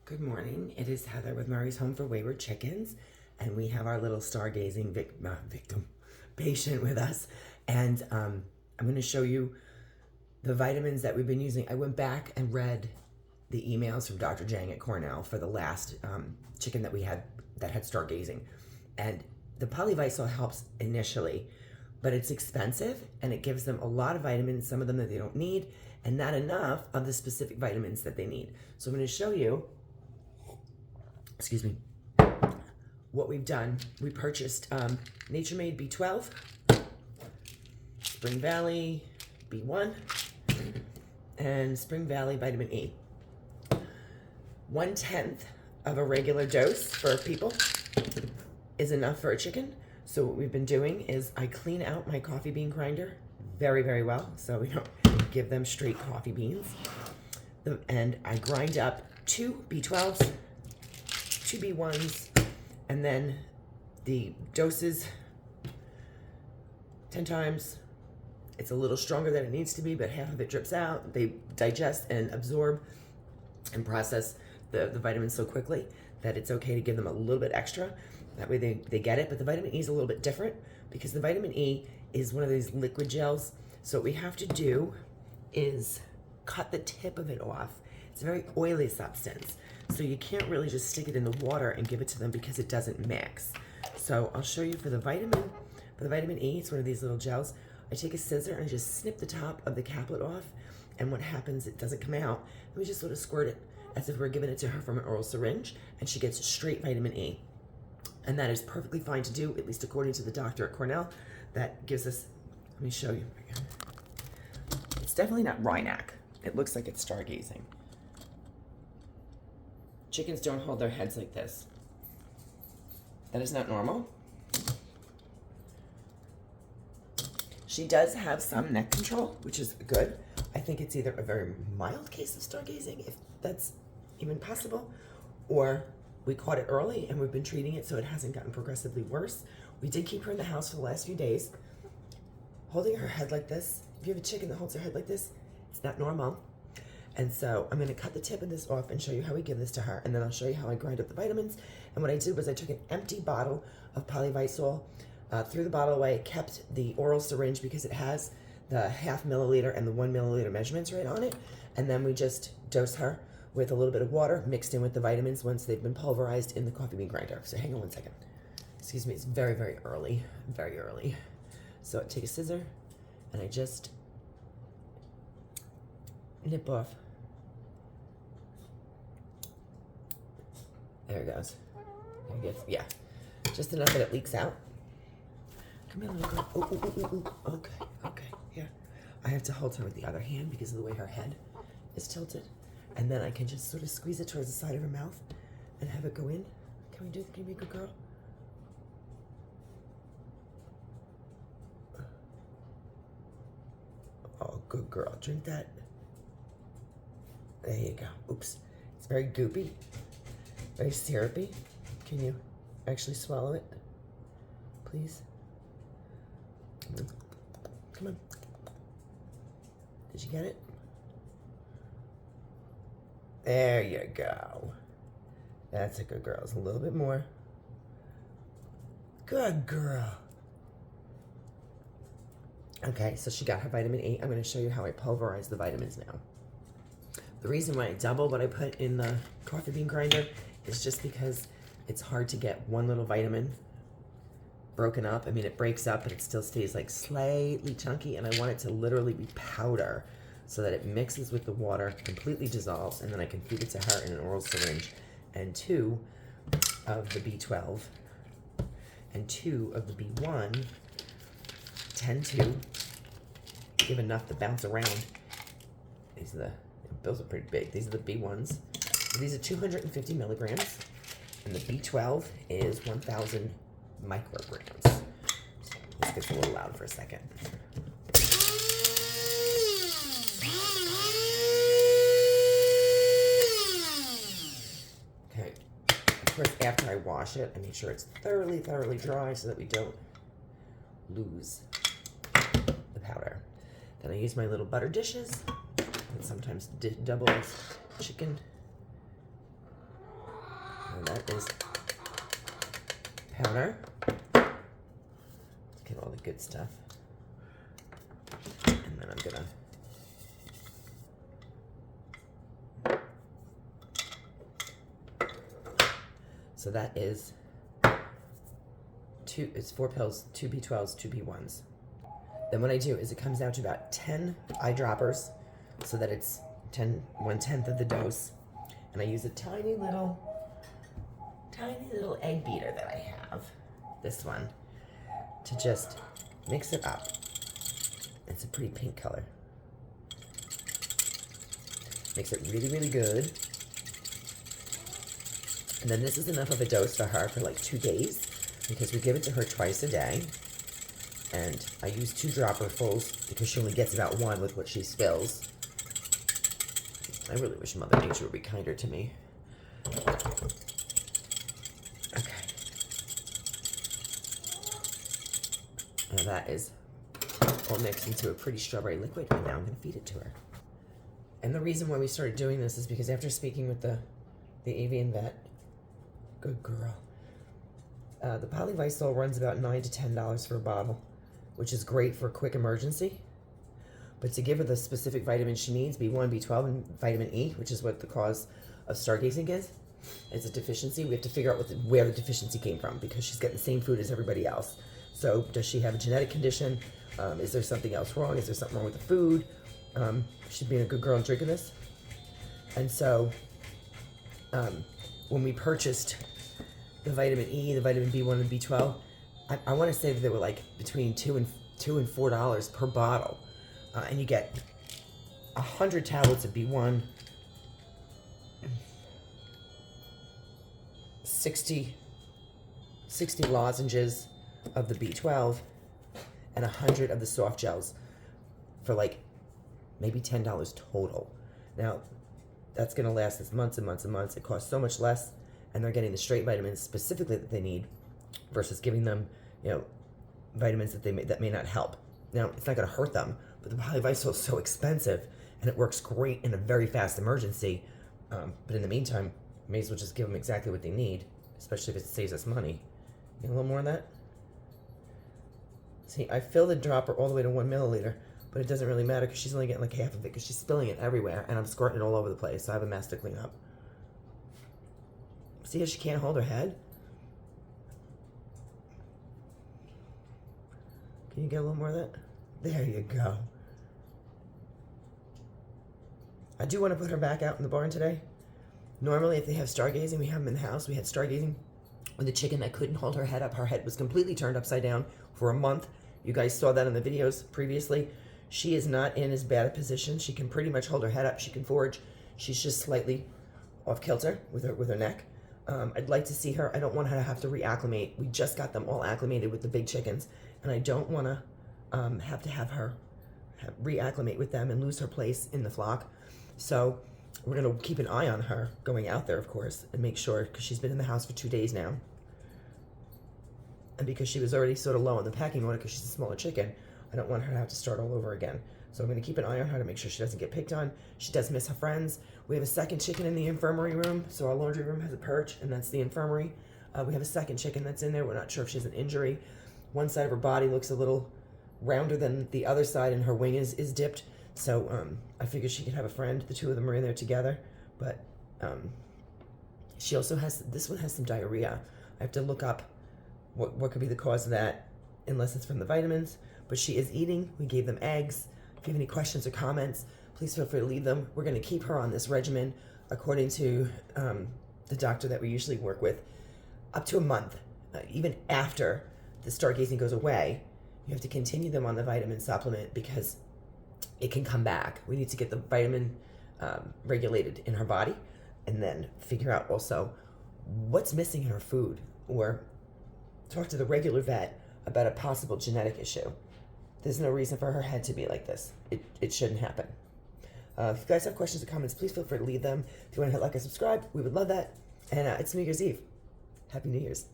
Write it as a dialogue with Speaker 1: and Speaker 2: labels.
Speaker 1: Good morning. It is Heather with Murray's Home for Wayward Chickens, and we have our little stargazing victim patient with us. And I'm going to show you the vitamins that we've been using. I went back and read the emails from Dr. Jang at Cornell for the last chicken that we had that had stargazing, and the polyvisol helps initially, but it's expensive and it gives them a lot of vitamins, some of them that they don't need, and not enough of the specific vitamins that they need. So I'm going to show you, excuse me, what we've done. We purchased Nature Made B12, Spring Valley B1, and Spring Valley Vitamin E. 1/10 of a regular dose for people is enough for a chicken. So what we've been doing is I clean out my coffee bean grinder very, very well, so we don't give them straight coffee beans. And I grind up 2 B12s, 2 B1s, and then the doses 10 times. It's a little stronger than it needs to be, but half of it drips out. They digest and absorb and process the vitamins so quickly that it's okay to give them a little bit extra. That way they get it. But the vitamin E is a little bit different because the vitamin E is one of these liquid gels. So what we have to do is cut the tip of it off. It's a very oily substance. So you can't really just stick it in the water and give it to them because it doesn't mix. So I'll show you for the vitamin E, it's one of these little gels. I take a scissor and I just snip the top of the caplet off. And what happens, it doesn't come out. And we just sort of squirt it as if we're giving it to her from an oral syringe, and she gets straight vitamin E. And that is perfectly fine to do, at least according to the doctor at Cornell. That gives us, let me show you. It's definitely not Rhinac. It looks like it's Stargazing. Chickens don't hold their heads like this. That is not normal. She does have some neck control, which is good. I think it's either a very mild case of stargazing, if that's even possible, or we caught it early and we've been treating it so it hasn't gotten progressively worse. We did keep her in the house for the last few days. Holding her head like this, if you have a chicken that holds her head like this, it's not normal. And so I'm going to cut the tip of this off and show you how we give this to her, and then I'll show you how I grind up the vitamins. And what I did was I took an empty bottle of polyvisol, threw the bottle away, kept the oral syringe because it has the 0.5 milliliter and the 1 milliliter measurements right on it, and then we just dose her with a little bit of water mixed in with the vitamins once they've been pulverized in the coffee bean grinder. So hang on one second. Excuse me, it's very, very early, very early. So I take a scissor and I just nip off. There it goes. I guess, yeah, just enough that it leaks out. Come here, little girl. Oh, okay, okay, yeah. I have to hold her with the other hand because of the way her head is tilted. And then I can just sort of squeeze it towards the side of her mouth and have it go in. Can you be a good girl? Oh, good girl. Drink that. There you go. Oops. It's very goopy, very syrupy. Can you actually swallow it, please? Come on. Did you get it? There you go. That's a good girl. It's a little bit more. Good girl. Okay, so she got her vitamin E. I'm going to show you how I pulverize the vitamins now. The reason why I double what I put in the coffee bean grinder is just because it's hard to get one little vitamin broken up. I mean, it breaks up, but it still stays like slightly chunky, and I want it to literally be powder so that it mixes with the water, completely dissolves, and then I can feed it to her in an oral syringe. And 2 of the B12 and 2 of the B1 tend to give enough to bounce around. Those are pretty big. These are the B1s. These are 250 milligrams, and the B12 is 1,000 micrograms. This gets a little loud for a second. Okay. Of course, after I wash it, I make sure it's thoroughly, thoroughly dry so that we don't lose the powder. Then I use my little butter dishes, and sometimes double chicken And that is powder. Let's get all the good stuff. And then I'm gonna so that is it's 4 pills, 2 B12s, 2 B1s. Then what I do is it comes down to about 10 eyedroppers so that it's 1/10 of the dose. And I use a tiny little egg beater that I have, this one, to just mix it up. It's a pretty pink color. Makes it really, really good. And then this is enough of a dose for her for like 2 days because we give it to her twice a day. And I use 2 dropperfuls because she only gets about 1 with what she spills. I really wish Mother Nature would be kinder to me. Okay. Now that is all mixed into a pretty strawberry liquid, and now I'm going to feed it to her. And the reason why we started doing this is because after speaking with the avian vet, good girl, the Polyvisol runs about $9 to $10 for a bottle, which is great for a quick emergency. But to give her the specific vitamins she needs, B1, B12, and vitamin E, which is what the cause of stargazing is, it's a deficiency. We have to figure out where the deficiency came from because she's getting the same food as everybody else. So does she have a genetic condition? Is there something else wrong? Is there something wrong with the food? She's being a good girl and drinking this. And so when we purchased the vitamin E, the vitamin B1 and B12, I want to say that they were like between $2 and $4 per bottle. And you get 100 tablets of B1, 60 lozenges of the B12, and 100 of the soft gels for like maybe $10 total. Now, that's going to last us months and months and months. It costs so much less, and they're getting the straight vitamins specifically that they need versus giving them, vitamins that may not help. Now, it's not going to hurt them, but the Polyvisol is so expensive, and it works great in a very fast emergency. But in the meantime, may as well just give them exactly what they need, especially if it saves us money. Get a little more of that? See, I fill the dropper all the way to 1 milliliter, but it doesn't really matter because she's only getting like half of it because she's spilling it everywhere, and I'm squirting it all over the place, so I have a mess to clean up. See how she can't hold her head? Can you get a little more of that? There you go. I do want to put her back out in the barn today. Normally, if they have stargazing, we have them in the house. We had stargazing with a chicken that couldn't hold her head up. Her head was completely turned upside down for a month. You guys saw that in the videos previously. She is not in as bad a position. She can pretty much hold her head up. She can forage. She's just slightly off kilter with her neck. I'd like to see her. I don't want her to have to reacclimate. We just got them all acclimated with the big chickens, and I don't want to have her reacclimate with them and lose her place in the flock. So we're going to keep an eye on her going out there, of course, and make sure, because she's been in the house for 2 days now. And because she was already sort of low on the packing order because she's a smaller chicken, I don't want her to have to start all over again. So I'm going to keep an eye on her to make sure she doesn't get picked on. She does miss her friends. We have a second chicken in the infirmary room. So our laundry room has a perch, and that's the infirmary. We have a second chicken that's in there. We're not sure if she has an injury. One side of her body looks a little rounder than the other side, and her wing is dipped. So I figured she could have a friend. The 2 of them are in there together. But she also this one has some diarrhea. I have to look up what could be the cause of that, unless it's from the vitamins. But she is eating. We gave them eggs. If you have any questions or comments, please feel free to leave them. We're going to keep her on this regimen, according to the doctor that we usually work with, up to a month. Even after the stargazing goes away, you have to continue them on the vitamin supplement because it can come back. We need to get the vitamin regulated in her body, and then figure out also what's missing in her food, or talk to the regular vet about a possible genetic issue. There's no reason for her head to be like this. It shouldn't happen. If you guys have questions or comments, please feel free to leave them. If you want to hit like and subscribe, we would love that. And it's New Year's Eve. Happy New Year's.